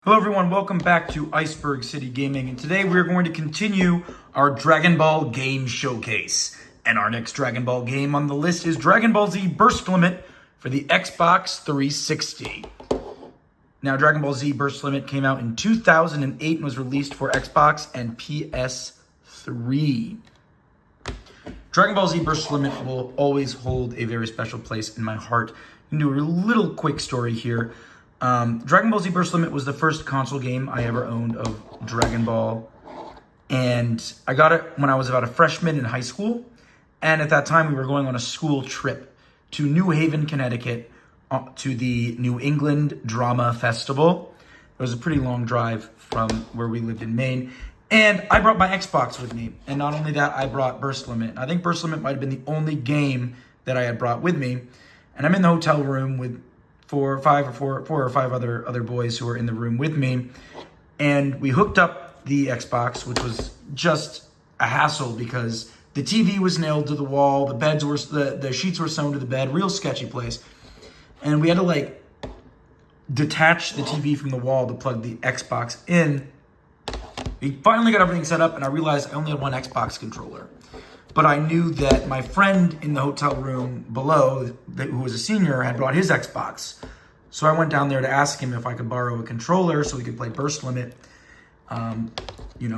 Hello everyone, welcome back to Iceberg City Gaming, and today we're going to continue our Dragon Ball game showcase. And our next Dragon Ball game on the list is Dragon Ball Z Burst Limit for the Xbox 360. Now, Dragon Ball Z Burst Limit came out in 2008 and was released for Xbox and PS3. Dragon Ball Z Burst Limit will always hold a very special place in my heart. I'm going to do a little quick story here. Dragon Ball Z Burst Limit was the first console game I ever owned of Dragon Ball, and I got it when I was about a freshman in high school, and at that time we were going on a school trip to New Haven, Connecticut, to the New England Drama Festival. It was a pretty long drive from where we lived in Maine, and I brought my Xbox with me, and not only that, I brought Burst Limit. I think Burst Limit might have been the only game that I had brought with me, and I'm in the hotel room with four or five other boys who were in the room with me, and we hooked up the Xbox, which was just a hassle because the TV was nailed to the wall, the sheets were sewn to the bed, real sketchy place, and we had to detach the TV from the wall to plug the Xbox in. We finally got everything set up, and I realized I only had one Xbox controller. But I knew that my friend in the hotel room below, who was a senior, had brought his Xbox. So I went down there to ask him if I could borrow a controller so we could play Burst Limit.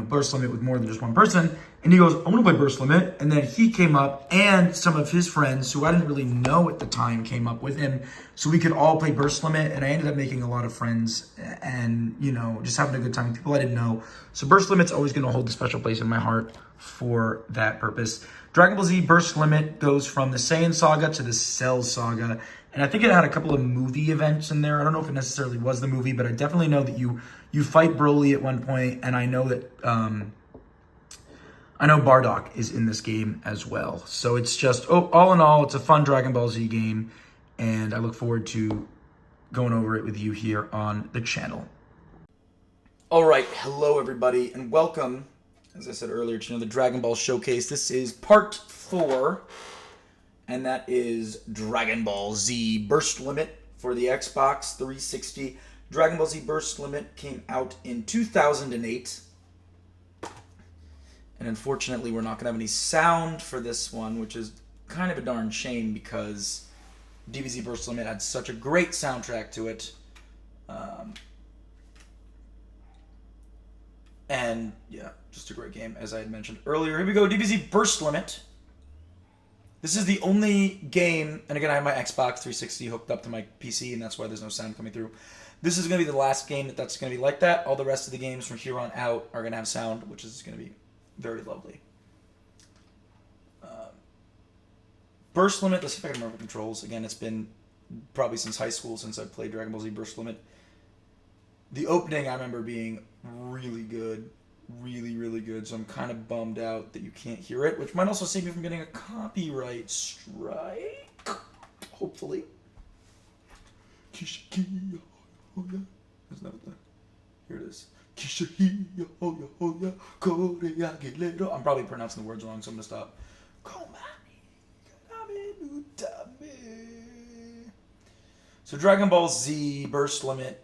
Burst Limit with more than just one person. And he goes, I want to play Burst Limit. And then he came up, and some of his friends, who I didn't really know at the time, came up with him. So we could all play Burst Limit. And I ended up making a lot of friends and, just having a good time with people I didn't know. So Burst Limit's always going to hold a special place in my heart for that purpose. Dragon Ball Z Burst Limit goes from the Saiyan Saga to the Cell Saga. And I think it had a couple of movie events in there. I don't know if it necessarily was the movie, but I definitely know that you fight Broly at one point, and I know that I know Bardock is in this game as well. So it's just all in all, it's a fun Dragon Ball Z game, and I look forward to going over it with you here on the channel. All right, hello everybody, and welcome, as I said earlier, to the Dragon Ball Showcase. This is part 4. And that is Dragon Ball Z Burst Limit for the Xbox 360. Dragon Ball Z Burst Limit came out in 2008. And unfortunately, we're not going to have any sound for this one, which is kind of a darn shame because DBZ Burst Limit had such a great soundtrack to it. And yeah, just a great game, as I had mentioned earlier. Here we go, DBZ Burst Limit. This is the only game, and again, I have my Xbox 360 hooked up to my PC, and that's why there's no sound coming through. This is going to be the last game that's going to be like that. All the rest of the games from here on out are going to have sound, which is going to be very lovely. Burst Limit, let's see if I can remember controls. Again, it's been probably since high school since I've played Dragon Ball Z Burst Limit. The opening I remember being really good. Really, really good, so I'm kind of bummed out that you can't hear it, which might also save me from getting a copyright strike. Hopefully. Here it is. I'm probably pronouncing the words wrong, so I'm going to stop. So Dragon Ball Z Burst Limit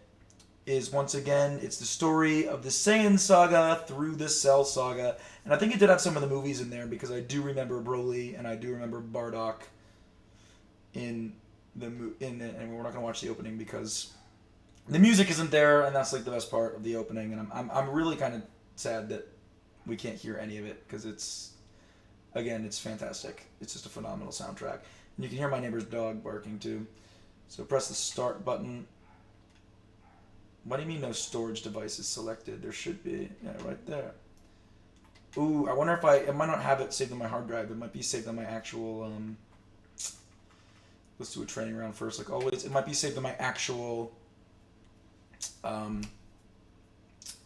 is, once again, it's the story of the Saiyan Saga through the Cell Saga. And I think it did have some of the movies in there because I do remember Broly and I do remember Bardock in it. And we're not going to watch the opening because the music isn't there, and that's like the best part of the opening. And I'm really kind of sad that we can't hear any of it because it's fantastic. It's just a phenomenal soundtrack. And you can hear my neighbor's dog barking too. So press the start button. What do you mean no storage device is selected? There should be. Yeah, right there. Ooh, I wonder if I might not have it saved on my hard drive. It might be saved on my actual, let's do a training round first, like always. It might be saved on my actual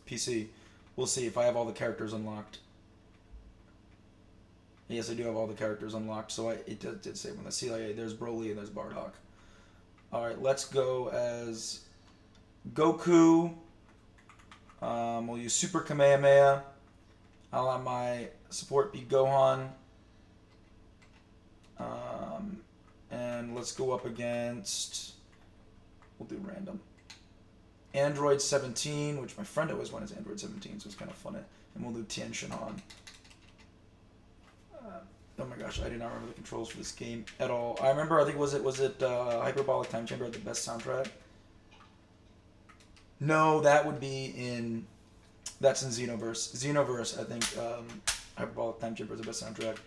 PC. We'll see if I have all the characters unlocked. Yes, I do have all the characters unlocked, so it did save them. Let's see, there's Broly and there's Bardock. Alright, let's go as Goku. We'll use Super Kamehameha. I'll have my support be Gohan. And let's go up against... We'll do random. Android 17, which my friend always wanted Android 17, so it's kind of fun. And we'll do Tian Shinhan. Oh my gosh, I do not remember the controls for this game at all. I remember, I think, was it Hyperbolic Time Chamber had the best soundtrack? No, that would be in... That's in Xenoverse. Xenoverse, I think, Hyperbolic Time Chamber is the best soundtrack.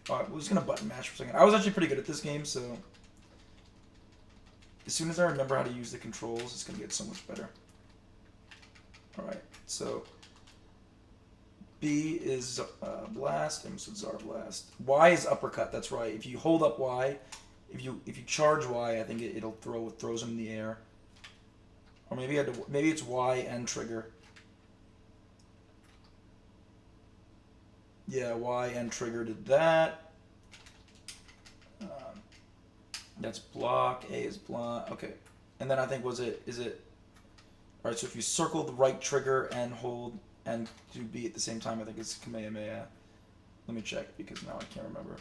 Alright, we're just gonna button mash for a second. I was actually pretty good at this game, so... As soon as I remember how to use the controls, it's gonna get so much better. Alright, so... B is blast, M is Zar blast. Y is uppercut. That's right. If you hold up Y, if you charge Y, I think it'll throws him in the air. Or maybe maybe it's Y and trigger. Yeah, Y and trigger did that. That's block. A is block. Okay, and then I think is it? All right. So if you circle the right trigger and hold. And do B at the same time, I think it's Kamehameha. Let me check because now I can't remember.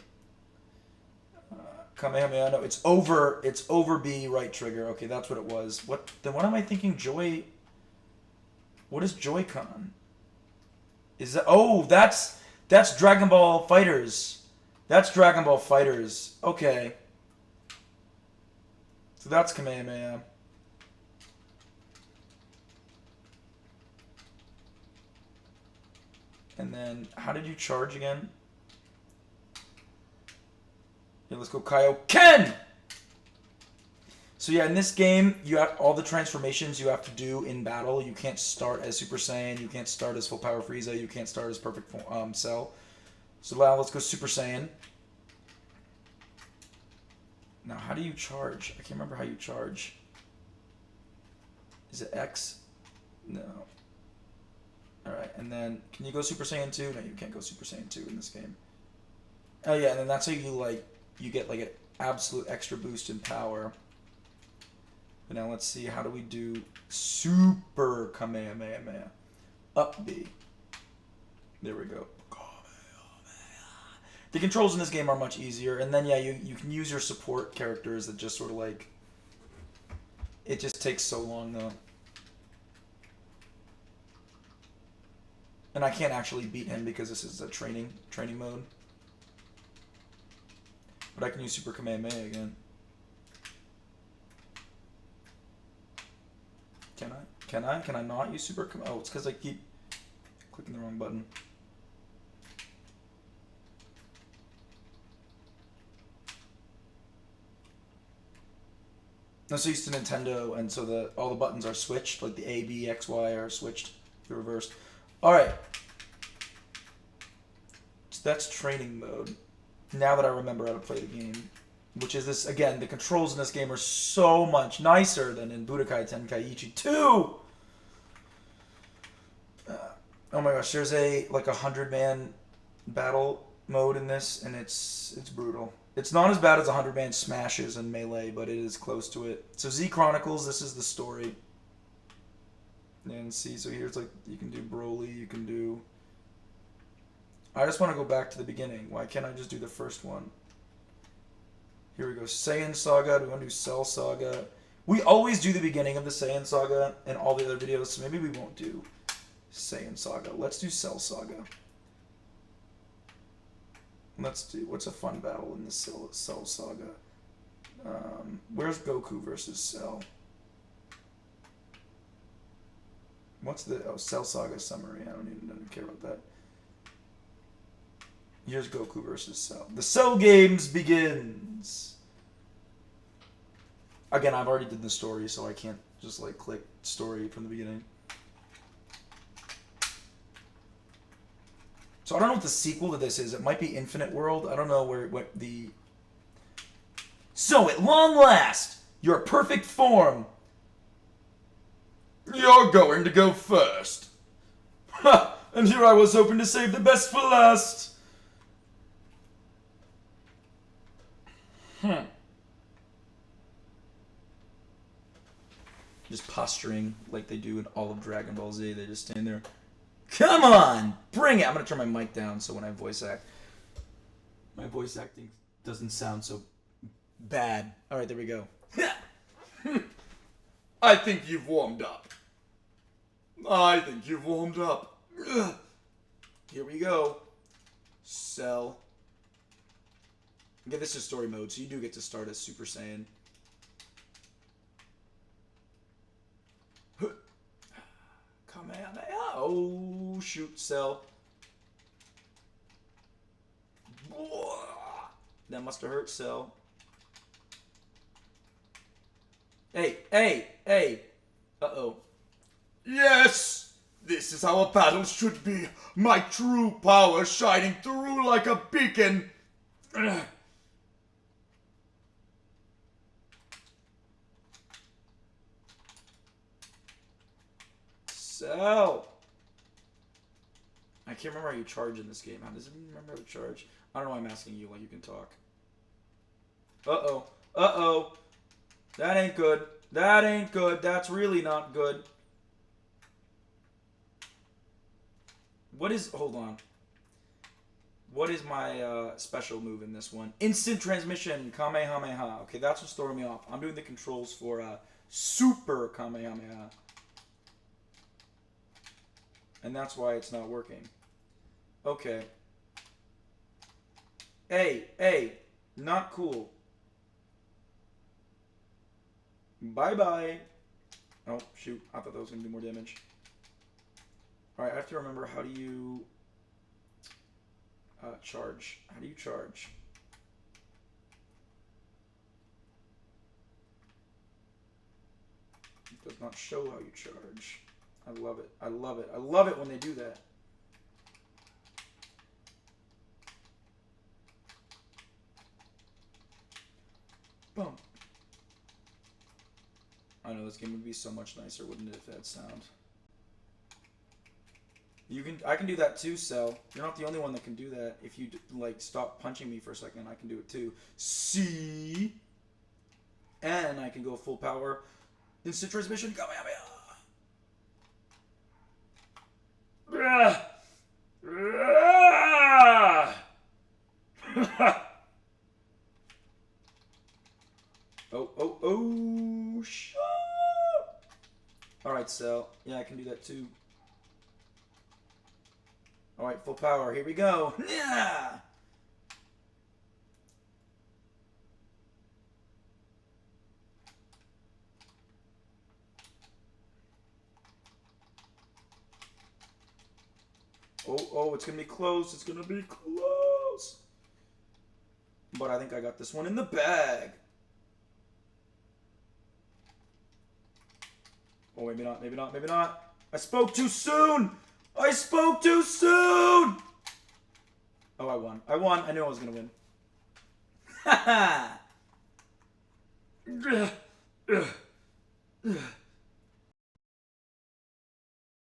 Kamehameha, no, it's over B, right trigger. Okay, that's what it was. Then what am I thinking? Joy. What is Joy-Con? Is that? Oh, that's Dragon Ball Fighters. That's Dragon Ball Fighters. Okay. So that's Kamehameha. And then, how did you charge again? Yeah, let's go Kaioken! So yeah, in this game, you have all the transformations you have to do in battle. You can't start as Super Saiyan, you can't start as Full Power Frieza, you can't start as Perfect Cell. So now let's go Super Saiyan. Now, how do you charge? I can't remember how you charge. Is it X? No. Alright, and then, can you go Super Saiyan 2? No, you can't go Super Saiyan 2 in this game. Oh yeah, and then that's how you get like an absolute extra boost in power. But now let's see, how do we do Super Kamehameha? Up B. There we go. The controls in this game are much easier, and then yeah, you can use your support characters that just sort of like... It just takes so long though. And I can't actually beat him because this is a training mode. But I can use Super Kamehameha again. Can I? Can I? Can I not use Super Kamehameha? Oh, it's because I keep clicking the wrong button. I'm so used to Nintendo, and so all the buttons are switched, like the A, B, X, Y are switched, the reversed. Alright. So that's training mode. Now that I remember how to play the game. Which is this, again, the controls in this game are so much nicer than in Budokai Tenkaichi 2! Oh my gosh, there's a 100-man battle mode in this, and it's brutal. It's not as bad as 100-man smashes in Melee, but it is close to it. So Z Chronicles, this is the story. And see, so here's you can do Broly, you can do... I just want to go back to the beginning. Why can't I just do the first one? Here we go. Saiyan Saga. Do we want to do Cell Saga? We always do the beginning of the Saiyan Saga in all the other videos, so maybe we won't do Saiyan Saga. Let's do Cell Saga. Let's do... What's a fun battle in the Cell Saga? Where's Goku versus Cell? What's the... Oh, Cell Saga summary. I don't care about that. Here's Goku versus Cell. The Cell Games begins! Again, I've already did the story, so I can't just click story from the beginning. So I don't know what the sequel to this is. It might be Infinite World. I don't know what the... So at long last, your perfect form. You're going to go first. Ha! And here I was hoping to save the best for last. Just posturing like they do in all of Dragon Ball Z. They just stand there. Come on! Bring it! I'm going to turn my mic down so when I voice act. voice acting doesn't sound so bad. All right, there we go. I think you've warmed up. I think you've warmed up. Here we go. Cell. Okay, this is story mode, so you do get to start as Super Saiyan. Kamehameha. Oh, shoot, Cell. That must have hurt Cell. Hey, hey, hey. Uh-oh. Yes! This is how a battle should be. My true power shining through like a beacon. Cell. I can't remember how you charge in this game. How does it remember how to charge? I don't know why I'm asking you, like you can talk. Uh-oh. Uh-oh. That ain't good. That ain't good. That's really not good. What is... Hold on. What is my special move in this one? Instant transmission. Kamehameha. Okay, that's what's throwing me off. I'm doing the controls for Super Kamehameha. And that's why it's not working. Okay. Hey, hey. Not cool. Bye-bye. Oh, shoot. I thought that was going to do more damage. Alright, I have to remember, how do you charge? How do you charge? It does not show how you charge. I love it. I love it. I love it when they do that. Boom. I know this game would be so much nicer, wouldn't it, if it had sound? I can do that too, Cell. You're not the only one that can do that. If you like stop punching me for a second, I can do it too. See? And I can go full power. Instant transmission. Oh, shit. Alright, Cell. Yeah, I can do that too. Alright, full power. Here we go. Yeah! Oh, it's going to be close. It's going to be close. But I think I got this one in the bag. Oh, maybe not, maybe not, maybe not. I spoke too soon! I spoke too soon! Oh, I won. I won. I knew I was going to win. Ha ha!